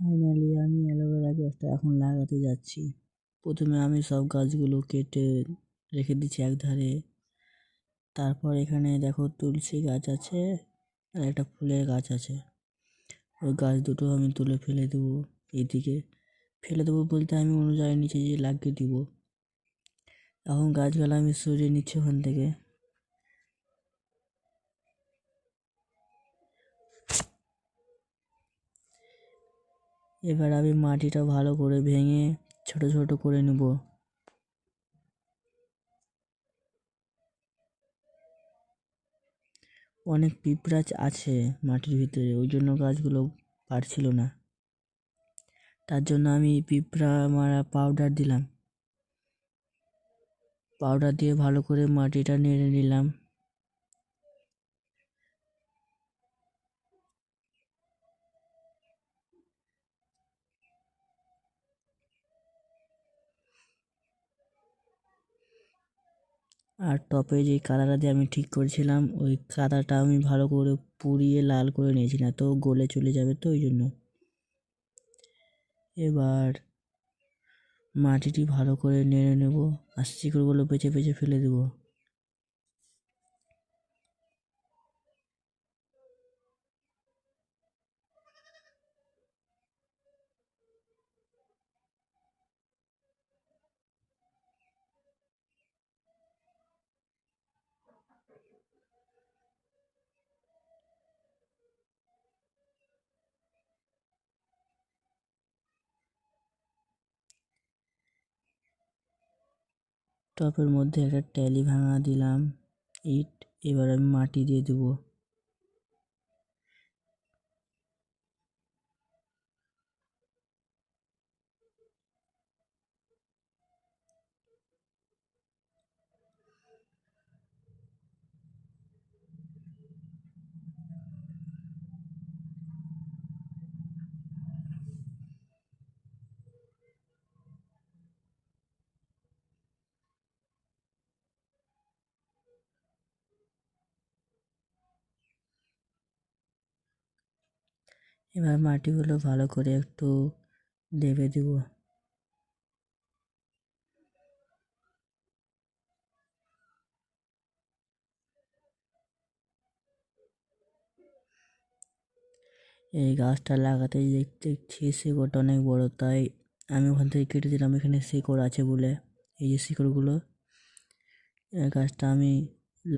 Finally আমি aloe vera গাছটা এখন লাগাতে যাচ্ছি। প্রথমে আমি সব গাছগুলো কেটে রেখে দিচ্ছি একধারে। তারপর এখানে দেখো তুলসী গাছ আছে আর একটা ফুলের গাছ আছে। ওই গাছ দুটো আমি তুলে ফেলে দেবো এইদিকে। ফেলে দেবো বলতে আমি অন্য জায়গায় নিচে গিয়ে লাগিয়ে দিব। এখন গাছগুলো আমি সরিয়ে নিচ্ছি ওখান থেকে। এবার আমি মাটিটা ভালো করে ভেঙে ছোট ছোট করে নেব। অনেক পিঁপড়া আছে মাটির ভিতরে, ওই জন্য গাছগুলো পারছিল না। তার জন্য আমি পিঁপড়া মারা পাউডার দিলাম। পাউডার দিয়ে ভালো করে মাটিটা নেড়ে নিলাম। আর টপে যে কাদাটা দিয়ে আমি ঠিক করেছিলাম, ওই কাদাটা আমি ভালো করে পুড়িয়ে লাল করে নিয়েছি, না তো গলে চলে যাবে, তো ওই জন্য। এবার মাটিটি ভালো করে নেড়ে নেব আর শিকড়গুলো পেঁচে পেঁচে ফেলে দেবো। টপের মধ্যে একটা ট্যালি ভাঙা দিলাম ইট। এবার আমি মাটি দিয়ে দেবো। এবার মাটিগুলো ভালো করে একটু দেবে দেব। এই গাছটা লাগাতে দেখছি শিকড়টা অনেক বড়, তাই আমি ওখান থেকে কেটে দিলাম। এখানে শিকড় আছে বলে, এই যে শিকড়গুলো, এই গাছটা আমি